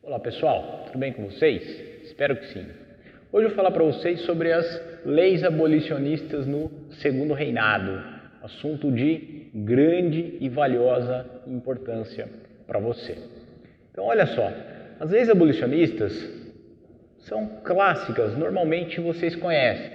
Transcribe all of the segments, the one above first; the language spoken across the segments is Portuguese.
Olá pessoal, tudo bem com vocês? Espero que sim. Hoje eu vou falar para vocês sobre as leis abolicionistas no Segundo Reinado, assunto de grande e valiosa importância para você. Então olha só, as leis abolicionistas são clássicas, normalmente vocês conhecem.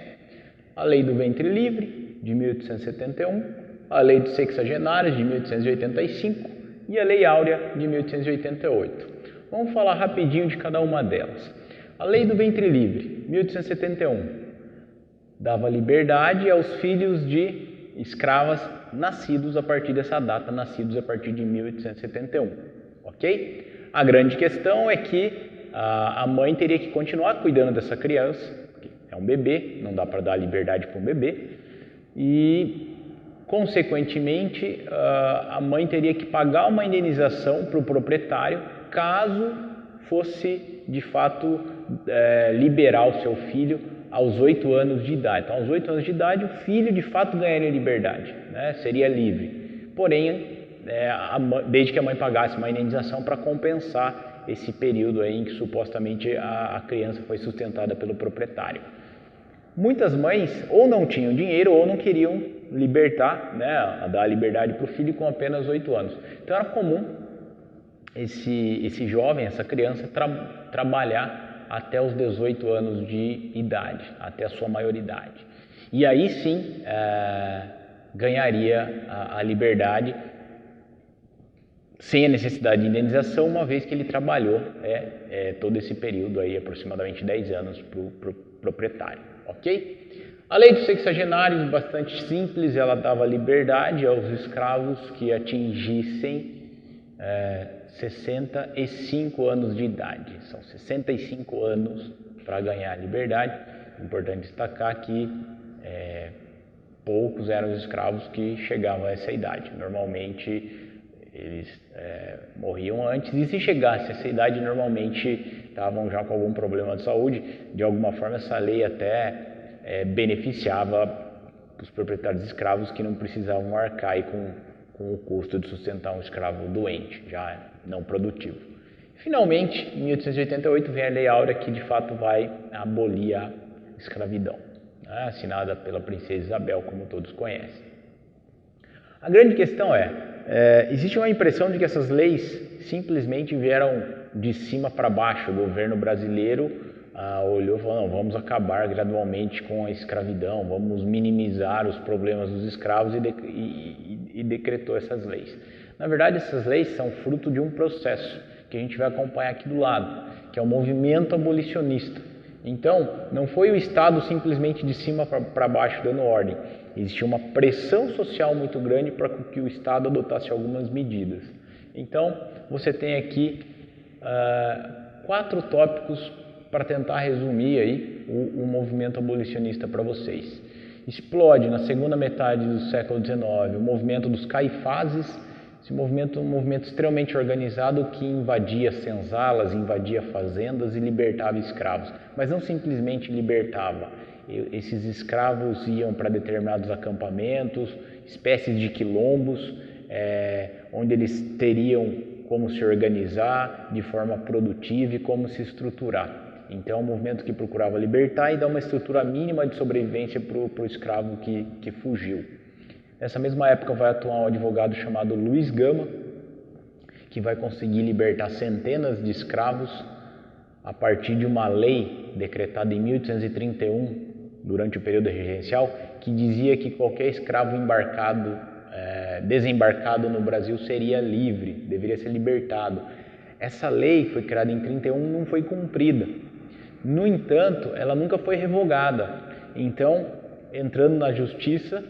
A Lei do Ventre Livre, de 1871, a Lei dos Sexagenários, de 1885 e a Lei Áurea, de 1888. Vamos falar rapidinho de cada uma delas. A Lei do Ventre Livre, 1871, dava liberdade aos filhos de escravas nascidos a partir dessa data, nascidos a partir de 1871, ok? A grande questão é que a mãe teria que continuar cuidando dessa criança, porque é um bebê, não dá para dar liberdade para um bebê, e consequentemente a mãe teria que pagar uma indenização para o proprietário caso fosse de fato liberar o seu filho aos 8 anos de idade. Então, aos 8 anos de idade, o filho de fato ganharia liberdade, né? Seria livre. Porém, desde que a mãe pagasse uma indenização para compensar esse período aí em que supostamente a criança foi sustentada pelo proprietário. Muitas mães ou não tinham dinheiro ou não queriam libertar, né, dar liberdade para o filho com apenas 8 anos. Então era comum esse jovem, essa criança, trabalhar até os 18 anos de idade, até a sua maioridade. E aí sim ganharia a liberdade sem a necessidade de indenização, uma vez que ele trabalhou todo esse período, aí, aproximadamente 10 anos, para o proprietário. Ok? A Lei dos Sexagenários, bastante simples, ela dava liberdade aos escravos que atingissem 65 anos de idade. São 65 anos para ganhar a liberdade. Importante destacar que poucos eram os escravos que chegavam a essa idade. Normalmente eles morriam antes, e se chegasse a essa idade, normalmente estavam já com algum problema de saúde. De alguma forma, essa lei até beneficiava os proprietários de escravos que não precisavam arcar aí com o custo de sustentar um escravo doente, já não produtivo. Finalmente, em 1888, vem a Lei Áurea, que de fato vai abolir a escravidão, né? Assinada pela princesa Isabel, como todos conhecem. A grande questão existe uma impressão de que essas leis simplesmente vieram de cima para baixo. O governo brasileiro olhou e falou: não, vamos acabar gradualmente com a escravidão, vamos minimizar os problemas dos escravos, e decretou essas leis. Na verdade, essas leis são fruto de um processo que a gente vai acompanhar aqui do lado, que é o movimento abolicionista. Então, não foi o Estado simplesmente de cima para baixo dando ordem. Existia uma pressão social muito grande para que o Estado adotasse algumas medidas. Então, você tem aqui 4 tópicos para tentar resumir aí o movimento abolicionista para vocês. Explode na segunda metade do século XIX o movimento dos caifazes. Esse movimento é um movimento extremamente organizado que invadia senzalas, invadia fazendas e libertava escravos. Mas não simplesmente libertava. Esses escravos iam para determinados acampamentos, espécies de quilombos, onde eles teriam como se organizar de forma produtiva e como se estruturar. Então é um movimento que procurava libertar e dar uma estrutura mínima de sobrevivência para o escravo que fugiu. Nessa mesma época vai atuar um advogado chamado Luiz Gama, que vai conseguir libertar centenas de escravos a partir de uma lei decretada em 1831, durante o período regencial, que dizia que qualquer escravo desembarcado no Brasil seria livre, deveria ser libertado. Essa lei foi criada em 31, não foi cumprida. No entanto, ela nunca foi revogada. Então, entrando na justiça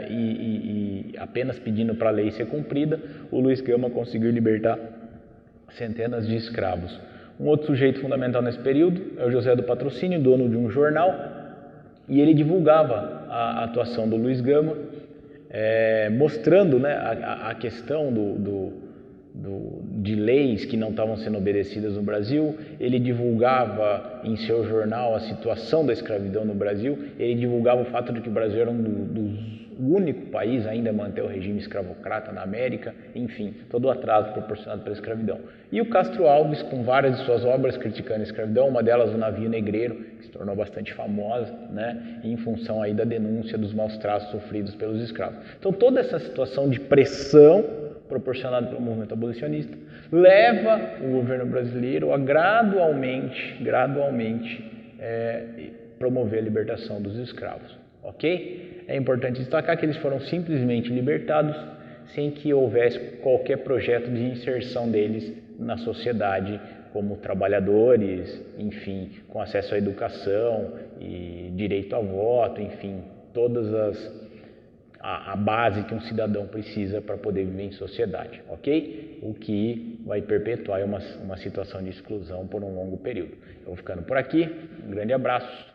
e apenas pedindo para a lei ser cumprida, o Luiz Gama conseguiu libertar centenas de escravos. Um outro sujeito fundamental nesse período é o José do Patrocínio, dono de um jornal, e ele divulgava a atuação do Luiz Gama, mostrando, né, a questão de leis que não estavam sendo obedecidas no Brasil, ele divulgava em seu jornal a situação da escravidão no Brasil, ele divulgava o fato de que o Brasil era o único país ainda a manter o regime escravocrata na América, enfim, todo o atraso proporcionado pela escravidão. E o Castro Alves, com várias de suas obras criticando a escravidão, uma delas o Navio Negreiro, que se tornou bastante famosa, né, em função aí da denúncia dos maus tratos sofridos pelos escravos. Então toda essa situação de pressão proporcionada pelo movimento abolicionista leva o governo brasileiro a gradualmente promover a libertação dos escravos, ok? É importante destacar que eles foram simplesmente libertados sem que houvesse qualquer projeto de inserção deles na sociedade como trabalhadores, enfim, com acesso à educação e direito a voto, enfim, a base que um cidadão precisa para poder viver em sociedade, ok? O que vai perpetuar uma situação de exclusão por um longo período. Eu vou ficando por aqui, um grande abraço.